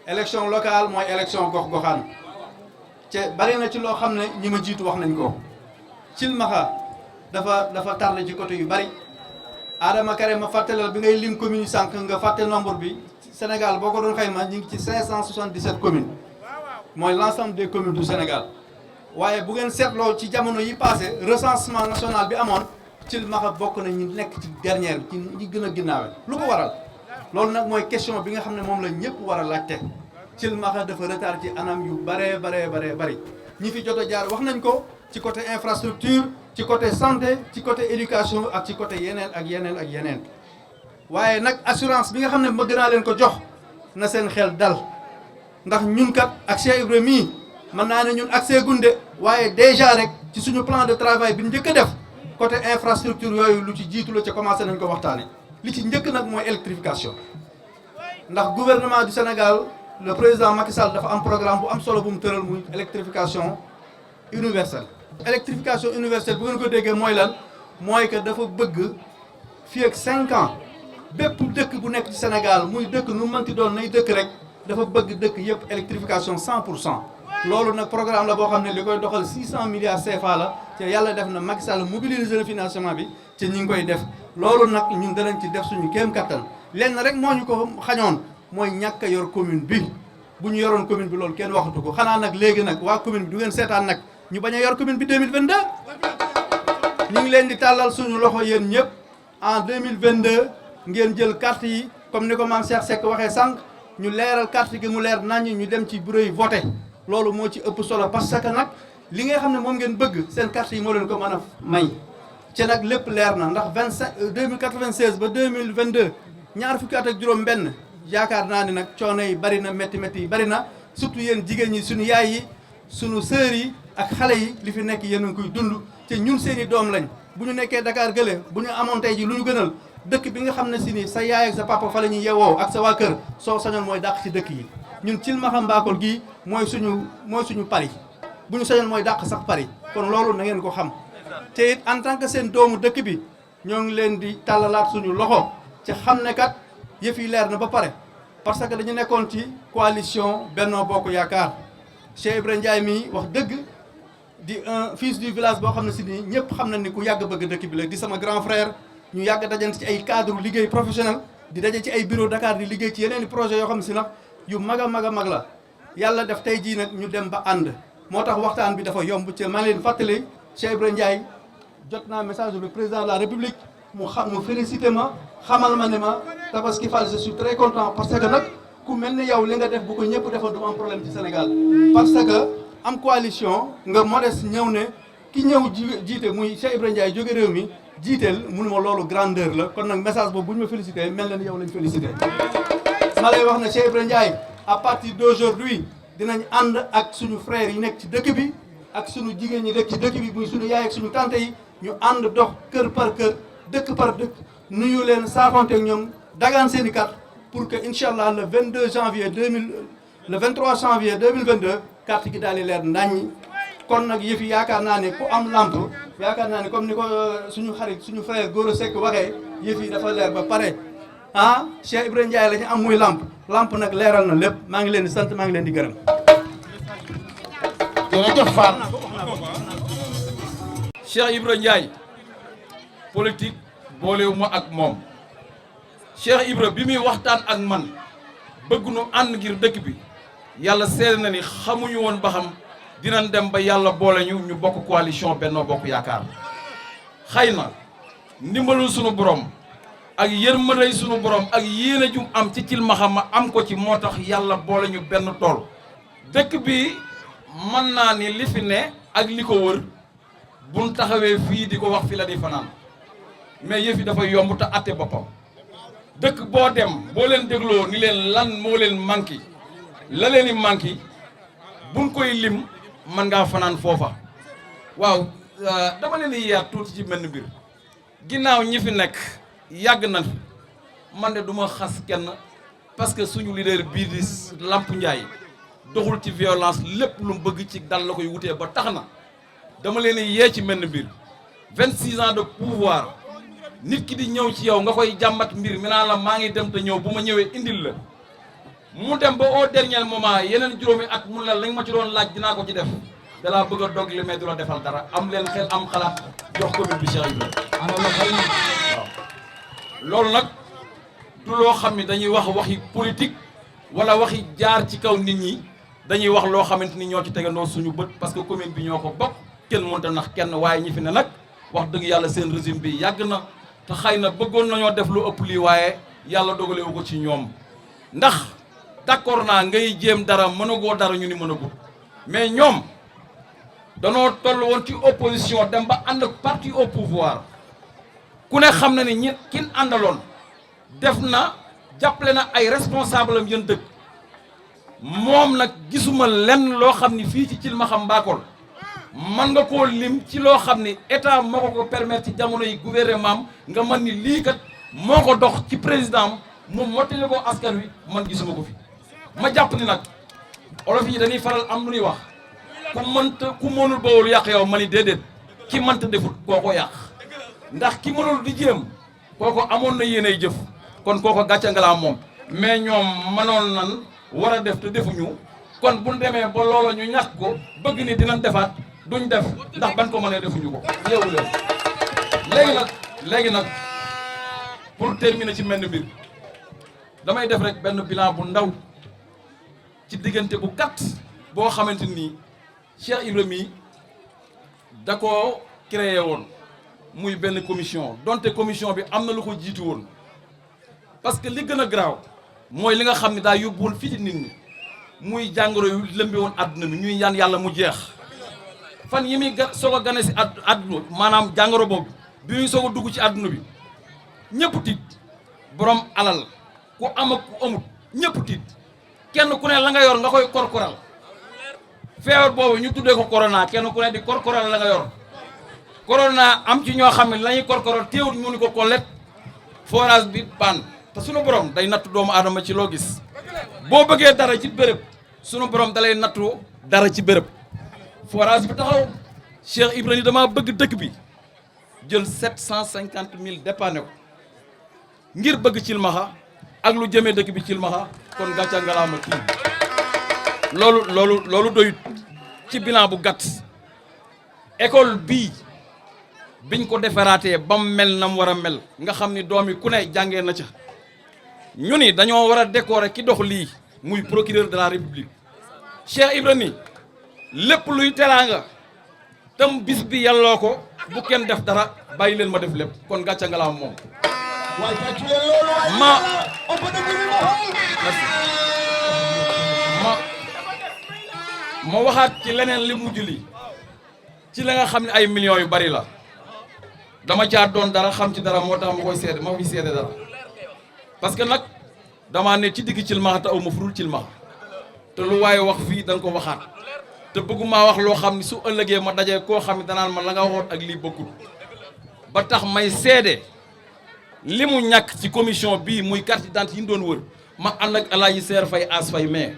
élection locale mooy élection gox-goxaan te bari na ci loo xam ne ñi ma jiitu wax nañ ko Thilmakha dafa tardé ci côté yu bari Adama Kare ma fàttalal bi ngay lim commune yi sànq nga fàtte nombre bi Sénégal boo ko doon xayma ñu ngi ci 577 communes mooy l'ensemble des communes du Sénégal waaye bu ngeen seetloo ci jamono yi passé recensement national bi amoon Thilmakha bokk na ñu nekk ci dernière ci ñi gën a ginnaawe lu ko waral loolu nag mooy question bi nga xam ne moom la ñëpp war a laajte Thilmakha dafa retard ci anam yu baree bari ñi fi jot a jaar wax nañ ko ci côté infrastructure ci côté santé ci côté éducation ak ci côté yeneen ak yeneen waaye nag assurance bi nga xam ne bëgg naa leen ko jox na seen xel dal ndax ñun kat ak Cheikh Ibrahima mii mën naa ne ñun accès gunde waaye déjà rek ci suñu plan de travail bi njëkk a def côté infrastructure yooyu lu ci jiitu la ca commencé nañ ko waxtaane li ci njëkk nag mooy électrification ndax gouvernement du Sénégal le président Macky Sall dafa am programme bu am solo bu mu tëral muy électrification universelle. électrification universelle bu ngeen ko déggee mooy lan mooy que dafa bëgg fii ak 5 ans bépp dëkk bu nekk ci Sénégal muy dëkk nu mënti doon nay dëkk rek dafa bëgg dëkk yëpp électrification 100%. loolu nag programme la boo xam ne li koy doxal 600 milliards CFA la te yàlla def na Macky Sall mobiliser le financement bi te ñi ngi koy def loolu nag ñun danañ ci def suñu kéem kattan lenn rek moo ñu ko xañoon mooy ñàkk a yor commune bi bu ñu yoroon commune bi loolu kenn waxatu ko xanaa nag léegi nag waa commune bi du ngeen seetaan nag ñu bañ a yor commune bi 2022 ñu ngi leen di tàllal suñu loxo yéen ñëpp en 2022 ngeen jël carte yi comme ni ko maam Cheikh Seck waxee sànq ñu leeral carte gi mu leer naññ ñu dem ci bureau yi voté loolu moo ci ëpp solo parce que nag li nga xam ne moom ngeen bëgg seen carte yi moo leen ko mën a may ci nag lépp leer na ndax 2096 ba 2022 ñaar fukki at ak juróom benn yaakaar naa ni nag coono yi bari na métti yi bari na surtout yéen jigéen ñi suñu yaay yi suñu sœur yi ak xale yi li fi nekk yéen a ngi koy dund te ñun seen i doom lañ bu ñu nekkee Dakar gële bu ñu amoon tey ji lu ñu gënal dëkk bi nga xam ne si ni sa yaay ak sa papa fa la ñuy yewoo ak sa waa kër soo sañoon mooy dàq ci dëkk yi ñun Thilmakha Mbakol gii mooy suñu Paris bu ñu sañoon mooy dàq sax Paris kon loolu na ngeen ko xam te it en tant que seen doomu dëkk bi ñoo ngi leen di tàllalaat suñu loxo ci xam ne kat yëf yi leer na ba pare parce que dañu nekkoon ci coalition Benno Bokk Yaakaar Cheikh Ibrahima Ndiaye mii wax dëgg di un fils du village boo xam ne si nii ñëpp xam na ni ku yàgg bëgg dëkk bi la di sama grand frère ñu yàgg dajante ci ay cadre liggéey professionnel di daje ci ay bureau Dakar di liggéey ci yeneen i projet yoo xam ne si nag yu mag a mag la yàlla def tey jii nag ñu dem ba ànd moo tax waxtaan bi dafa yomb ci maa ngi leen fàttali Cheikh Ibrahima Ndiaye jot naa message du président de la République mu félicité ma xamal ma ne ma Tabaski Fall je suis très content parce que nag ku mel ni yow li nga def bu ko ñëpp defoon du am problème ci Sénégal parce que am coalition nga modeste ñëw ne ki ñëw jiite muy Cheikh Ibrahima Ndiaye jóge réew mi jiiteel mënu ma loolu grandeur la kon nag message boobu bu ñu ma félicité mel na ni yow lañ félicité ma lay wax ne Cheikh Ibrahima Ndiaye à partir d'aujourd'hui dinañ ànd ak suñu frères yi nekk ci dëkk bi ak suñu jigéen ñi nekk ci dëkk bi muy suñu yaay ak suñu tante yi ñu ànd dox kër par kër dëkk par dëkk nuyu leen saafonte ak ñoom dagaan seen i carte pour que incha allah le 23 janvier 2022 carte gi daal di leer naññi kon nag yëf yi yaakaar naa ne ku am lampe yaakaar naa ne comme ni ko suñu xarit suñu frère Gora Seck waxee yëf yi dafa leer ba pare ah Cheikh Ibrahima Ndiaye la ñu am muy lampe nag leeral na lépp maa ngi leen di sant maa ngi leen di gërëm. jërëjëf Fall. Cheikh Ibrahima Ndiaye politique boolewuma ak moom Cheikh Ibra bi muy waxtaan ak man bëgg nu ànd ngir dëkk bi yàlla seede na ni xamuñu woon ba xam dinañ dem ba yàlla boole ñu bokk coalition Benno Bokk Yaakaar xëy na ndimbalul sunu borom ak yërmandey sunu borom ak yéene jum am ci Thilmakha ma am ko ci moo tax yàlla boole ñu benn tool dëkk bi mën naa ni li fi ne ak li ko wër buñ taxawee fii di ko wax fi la di fanaan mais yëf yi dafa yomb te atte boppam dëkk boo dem boo leen dégloo ni leen lan moo leen manqué la leen i manqué buñ koy lim mën ngaa fanaan foofa waaw dama leen di yaat tuuti ci benn mbir ginnaaw ñi fi nekk yàgg na man de du ma xas kenn parce que suñu leader bii di Lamp Ndiaye doxul ci violence lépp lu mu bëgg ci dal la koy wutee ba tax na dama leen di yee ci benn mbir 26 ans de pouvoir nit ki di ñëw ci yow nga koy jàmbat mbir mi naa la maa ngi dem te ñëw bu ma ñëwee indil la mu dem ba au dernier moment yeneen juróomi at mun la lañ ma ci doon laaj dinaa ko ci def dalaa bëgg a dog li mais du la defal dara am leen xel am xalaat jox commune bi Cheikh Ibrahima waaw loolu nag du loo xam ni dañuy wax waxi politique wala waxi jaar ci kaw nit ñi dañuy wax loo xamante ni ñoo ci tegandoo suñu bët parce que commune bi ñoo ko bokk kenn mënta nax kenn waaye ñi fi ne nag wax dëgg yàlla seen régime bi yàgg na te xëy na bëggoon nañoo def lu ëpp lii waaye yàlla dogalewu ko ci ñoom ndax d'accord naa ngay jéem dara mënagoo dara ñu ni mënagul mais ñoom danoo toll woon ci opposition dem ba ànd ak parti au pouvoir ku ne xam na ni ñi kin àndaloon def na jàppale na ay responsable am yéen dëkk moom nag gisuma lenn loo xam ni fii ci Thilmakha Mbakol man nga koo lim ci loo xam ni état moo ko permettre ci jamono yi gouvernement nga mën ni lii kat moo ko dox ci président mu mottali ko askan wi man gisuma ko fi ma jàpp ni nag olof yi dañuy faral am lu ñuy wax ku mënul bawul yàq yow ma ni déedéet ki mënta defut kooko yàq ndax ki mënul di jéem kooko amoon na yéenay jëf kon kooko gàcce nga laa moom mais ñoom mënoon nan war a def te defuñu kon bu ñu demee ba loola ñu ñàkk ko bëgg ni dinañ defaat duñ def ndax ban ko mënee defuñu ko yeewu leen léegi nag pour terminer ci menn mbir damay def rek benn bilan bu ndaw ci diggante bu gàtt boo xamante ni Cheikh Ibrahima da koo créé woon muy benn commission donte commission bi am na lu ko jiitu woon parce que li gën a garaaw mooy li nga xam ne daa yóbbuwoon fii ci nit ñi muy jàngoro yu lëmbe woon àdduna bi ñuy ñaan yàlla mu jeex fan yi muy soog a gane si àdduna maanaam jàngoro boobu bi muy soog a dugg ci àdduna bi ñëpp tiit borom alal ku am ak ku amut ñëpp tiit kenn ku ne la nga yor nga koy korkoral feebar boobu ñu tuddee ko corona kenn ku ne di korkoral la nga yor corona am ci ñoo xam ne la ñuy korkoral teewut ñu ni ko kollet forage bi panne te sunu borom day nattu doomu aadama ci loo gis boo bëggee dara ci béréb sunu borom dalay nattu dara ci béréb forage bi taxaw Cheikh Ibrahima dama bëgg dëkk bi jël 750 000 dépanné ko ngir bëgg Thilmakha ak lu jëmee dëkk bi Thilmakha kon gàcca ngalaama kii loolu doyut ci bilan bu gàtt école bii biñ ko defaraatee ba mu mel na mu war a mel nga xam ni doom yi ku ne jàngee na ca ñu ni dañoo war a décorer ki dox lii muy procureur de la république Cheikh Ibrahima lépp luy teraanga tam bis bi yàlloo ko bu kenn def dara bàyyi leen ma def lépp kon gàcca nga la am moom ma waxaat ci leneen li mujj li ci la nga xam ne ay millions yu bari la dama caa doon dara xam ci dara moo tax ma koy seede ma fi seede dara parce que nag damaa ne ci digg Thilmakha te aw ma furul Thilmakha te lu waaye wax fii da nga ko waxaat te bëgguma wax loo xam ne su ëllëgee ma dajee koo xam ne danaan ma la nga waxoon ak lii bokkul ba tax may seede li mu ñàkk ci commission bii muy carte d'identité yi ñu doon wër ma ànd ak Alaaji Seer Fay As Fay mais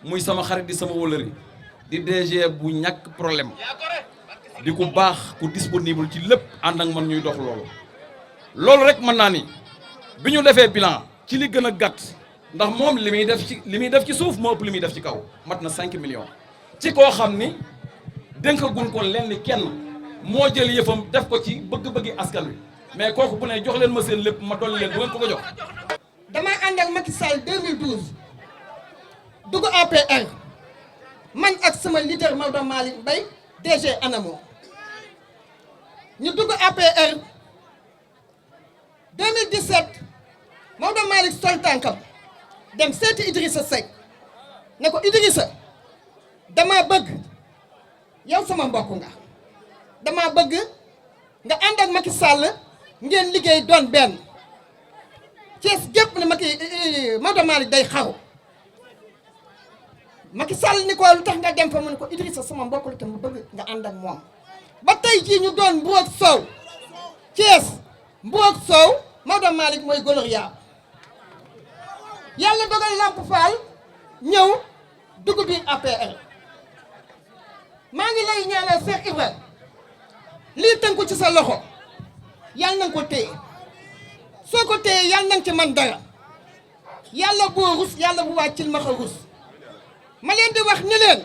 muy sama xarit di sama wëlëri di DG bu ñàkk problème di ku baax ku disponible ci lépp ànd ak man ñuy dox loolu rek mën naa ni bi ñu defee bilan ci li gën a gàtt ndax moom li muy def ci suuf moo ëpp li muy def ci kaw mat na 5 millions ci koo xam ni dénkaguñ ko lenn kenn moo jël yëfam def ko ci bëgg-bëggi askan wi mais kooku bu ne jox leen ma seen lépp ma dolli leen bu ngeen ko jox. dama ànd ak Macky Sall 2012 dugg APR man ak sama leader Maodo Malick Mbaye DG ANAMO ñu dugg APR 2017 Maodo Malick sol tànkam dem seeti Idrissa Seck ne ko Idrissa dama bëgg yow sama mbokk nga dama bëgg nga ànd ak Macky Sall ngeen liggéey doon benn Thiès gépp ne Maodo Malick day xaru Macky Sall ni ko lu tax nga dem fa mu ne ko Idrissa sama mbokk la te mu bëgg nga ànd ak moom ba tey jii ñu doon Mbour ak Sow Thiès Mbour ak Sow Maodo Malick mooy Gloria yàlla dogal Lamp Fall ñëw dugg biir APR maa ngi lay ñaanal Cheikh Ibra lii tënku ci sa loxo yàlla na nga ko téye soo ko téye yàlla na nga ci man dara yàlla boo rus yàlla bu waa Cilmaxa rus ma leen di wax ni leen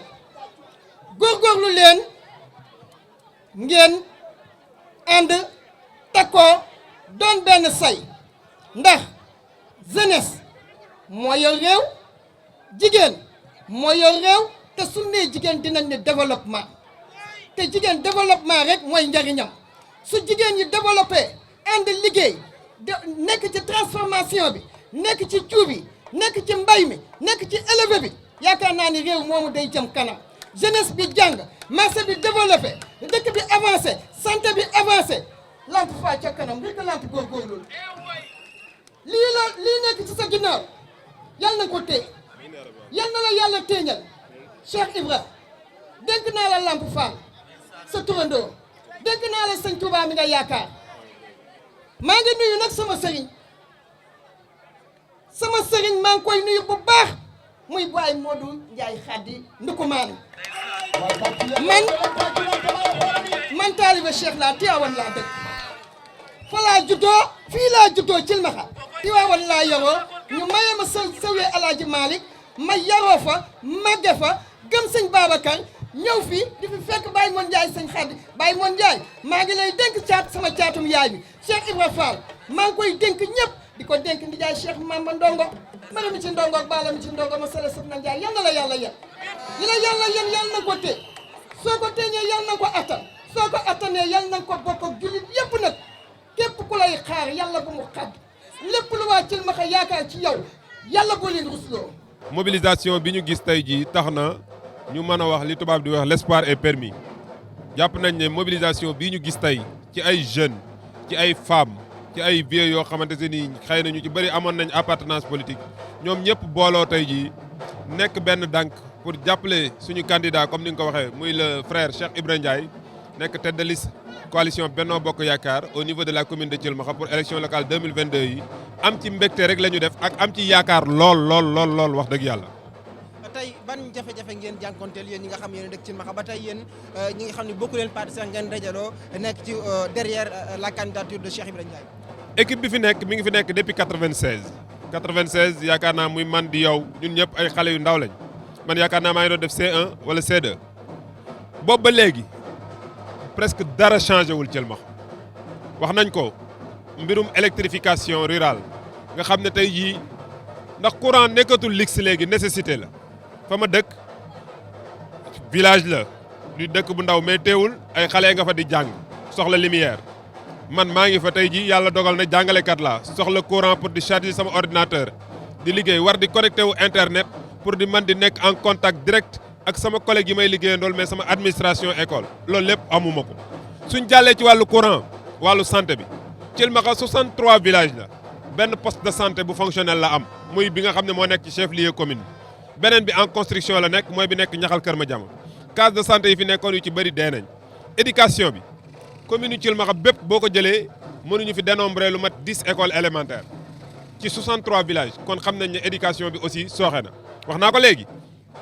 góorgóorlu leen ngeen ànd takkoo doon benn say ndax jeunesse moo yor réew jigéen moo yor réew te su nee jigéen dinañ ne développement te jigéen développement rek mooy njariñam su jigéen ñi développé ànd liggéey nekk ci transformation bi nekk ci cuub bi nekk ci mbay mi nekk ci élevé bi yaakaar naa ni réew moomu day jëm kanam jeunesse bi jàng marché bi développé dëkk bi avancé santé bi avancé Lamp Fall ca kanam rek lamp góorgóorlu lii nekk ci sa ginnaaw yal na ko téye yal na la yàlla téeñal Cheikh Ibra dénk naa la Lamp Fall sa turandoo dénk naa la sëñ Touba mi nga yaakaar maa ngi nuyu nag sama sëriñ maa ngi koy nuyu bu baax muy Baye Modou Ndiaye Khady Ndukumaan man taaliba Cheikh laa Tiwaawan laa dëkk fa laa juddoo fii laa juddoo Cilmaxa Tiwaawan laa yoroo ñu maye ma sawee Alaaji Malick ma yaroo fa màgge fa gëm sëñ Babacar ñëw fii di fi fekk Baye Mon Ndiaye sëñ Khady Baye Mon Ndiaye maa ngi lay dénk caat sama caatum yaay bi Cheikh Ibra Fall maa ngi koy dénk ñëpp di ko dénk ndijaay Cheikh Mamba Ndongo mara mi ci ndongo ak baala mi ci ndongo ma sala sëb na Ndiaye yal na la yàlla yen li la yàlla yen yal na ko té soo ko téeñee yal na ko attan soo ko attanee yal na ko bokk ak jullit yëpp nag képp ku lay xaar yàlla bu mu xadd lépp lu waa Cilmaxa yaakaar ci yow yàlla boo leen rusloo. mobilisation bi ñu gis tey jii tax na ñu mën a wax li tubaab di wax l'espoir est permis jàpp nañ ne mobilisation bii ñu gis tey ci ay jeunes ci ay femmes ci ay vieux yoo xamante ne nii xëy na ñu ci bëri amoon nañ appartenance politique ñoom ñëpp booloo tey jii nekk benn dànk pour jàppale suñu candidat comme ni nga ko waxee muy le frère Cheikh Ibra Ndiaye nekk tête de liste coalition Benno Bokk Yaakaar au niveau de la commune de Thilmakha pour élection locale 2022 yi am ci mbégte rek la ñu def ak am ci yaakaar lool wax dëgg yàlla. tey ban jafe-jafe ngeen jànkonteel yéen ñi nga xam yéen dëkk Thilmakha ba tey yéen ñi nga xam ne bokku leen parti sax ngeen dajaloo nekk ci derrière la candidature de Cheikh Ibra Ndiaye. équipe bi fi nekk mi ngi fi nekk depuis 96 yaakaar naa muy man di yow ñun ñëpp ay xale yu ndaw lañ man yaakaar naa maa ngi doon def C1 wala C2 boobu ba léegi presque dara changé wul Thilmakha wax nañ ko mbirum électrification rurale nga xam ne tey jii ndax courant nekkatul luxe léegi nécessité la fa ma dëkk village la du dëkk bu ndaw mais teewul ay xale nga fa di jàng soxla lumière man maa ngi fa tey jii yàlla dogal na jàngalekat laa soxla courant pour di charger sama ordinateur di liggéey war di connecté wu internet pour di man di nekk en contact direct ak sama collègue yi may liggéeyandool mais sama administration école loolu lépp amuma ko suñ jàllee ci wàllu courant wàllu santé bi Thilmakha 63 villages la benn poste de santé bu fonctionnel la am muy bi nga xam ne moo nekk ci chef lieu commune beneen bi en construction la nekk mooy bi nekk ñaxal Kër Madiama case de santé yi fi nekkoon yu ci bëri dee nañ éducation bi commune yu Thilmakha bépp boo ko jëlee mënuñu fi dénombrer lu mat 10 écoles élémentaires ci 63 villages kon xam nañ ne éducation bi aussi sooxe na wax naa ko léegi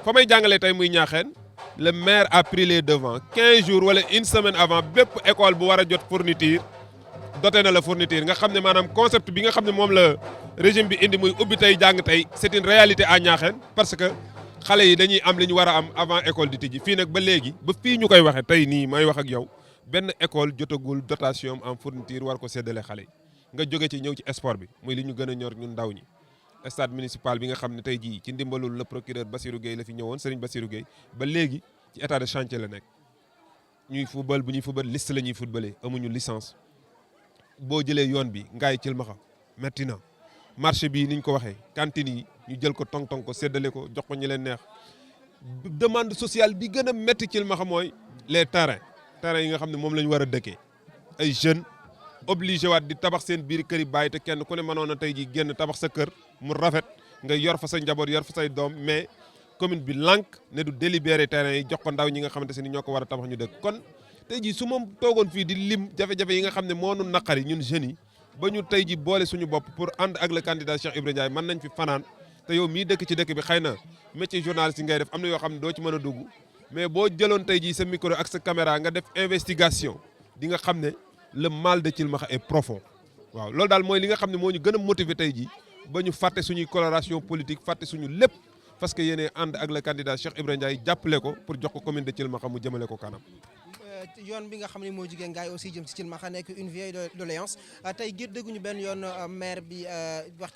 fa may jàngalee tey muy ñaaxeen le maire a pris les devants 15 jours wala une semaine avant bépp école bu war a jot fourniture doté na la fourniture nga xam ne maanaam concept bi nga xam ne moom la régime bi indi muy ubbi tey jàng tey c'est une réalité à ñaaxeen parce que xale yi dañuy am li ñu war a am avant école di tijji fii nag ba léegi ba fii ñu koy waxee tey nii may wax ak yow benn école jotagul dotation en fourniture war ko séddale xale yi nga jóge ci ñëw ci sport bi muy li ñu gën a ñor ñun ndaw ñi stade municipal bi nga xam ne tey jii ci ndimbalul le procureur Bassirou Gueye la fi ñëwoon Serigne Bassirou Gueye ba léegi ci état de chantier la nekk ñuy football bu ñuy football liste la ñuy footballé amuñu licence boo jëlee yoon bi ngaay Thilmakha metti na marché bi niñ ko waxee cantine yi ñu jël ko tong-tong ko séddale ko jox ko ñi leen neex demande sociale bi gën a metti Thilmakha mooy les terrains yi nga xam ne moom la ñu war a dëkkee ay jeunes obligé waat di tabax seen biir kër yi bàyyi te kenn ku ne mënoon na tey ji génn tabax sa kër mu rafet nga yor fa sa njaboot yor fa say doom mais commune bi lànk ne du délibéré terrain yi jox ko ndaw ñi nga xamante ne ñoo ko war a tabax ñu dëkk kon tey jii su ma toogoon fii di lim jafe-jafe yi nga xam ne moo nu naqari ñun jeunes yi ba ñu tey ji boole suñu bopp pour ànd ak le candidat Cheikh Ibra Ndiaye mën nañ fi fanaan te yow mii dëkk ci dëkk bi xëy na métier journaliste yi ngay def am na yoo xam ne doo ci mën a dugg mais boo jëloon tey jii sa micro ak sa caméra nga def investigation di nga xam ne le mal de Thilmakha est profond waaw loolu daal mooy li nga xam ne moo ñu gën a motiver tey jii ba ñu fàtte suñuy coloration politique fàtte suñu lépp parce que yéene ànd ak le candidat Cheikh Ibra Ndiaye jàppale ko pour jox ko commune de Thilmakha mu jëmale ko kanam. yoon bi nga xam ne moo jugee Ngaye aussi jëm ci Thilmakha nekk une vieille doléance tey gir dégguñu benn yoon maire bi wax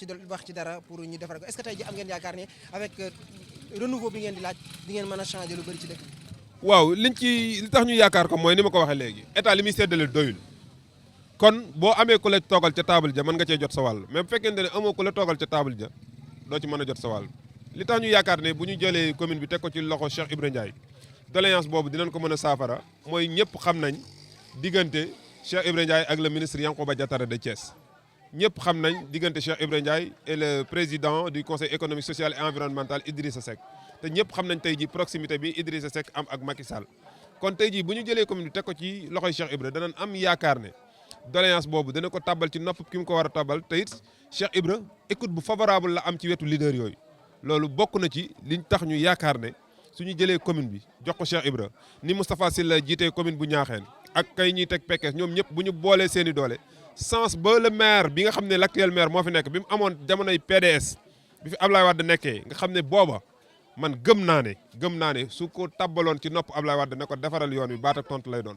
ci dara pour ñu defar ko est-ce que tey ji am ngeen yaakaar ne avec renouveau bi ngeen di laaj di ngeen mën a changer lu bëri ci dëkk. waaw li tax ñu yaakaar ko mooy ni ma ko waxee léegi état li muy séddale doyul kon boo amee ku la toogal ca table ja mën nga cee jot sa wàll mais bu fekkente ne amoo ku la toogal ca table ja doo ci mën a jot sa wàll li tax ñu yaakaar ne bu ñu jëlee commune bi teg ko ci loxo Cheikh Ibra Ndiaye doléance boobu dinañ ko mën a saafara mooy ñëpp xam nañ diggante Cheikh Ibra Ndiaye ak le ministre Yankhoba Diattara de Thiès ñëpp xam nañ diggante Cheikh Ibra Ndiaye et le président du conseil économique social et environnemental Idrissa Seck te ñëpp xam nañ tey ji proximité bi Idrissa Seck am ak Macky Sall kon tey jii bu ñu jëlee commune bi teg ko ci loxoy Cheikh Ibra danañ am yaakaar ne doléance boobu dana ko tabal ci nopp ki mu ko war a tabal te it Cheikh Ibra écoute bu favorable la am ci wetu leader yooyu loolu bokk na ci liñ tax ñu yaakaar ne suñu jëlee commune bi jox ko Cheikh Ibra ni Moustapha Sylla jiitee commune bu Niakhène ak kay ñuy teg Pekes ñoom ñëpp bu ñu boolee seeni doole sens ba le maire bi nga xam ne l'actuel maire moo fi nekk bi mu amoon jamonoy PDS bi fi Ablaye Wade nekkee nga xam ne booba man gëm naa ne su ko tabbaloon ci nopp Ablaye Wade ne ko defaral yoon wi baat ak tontu lay doon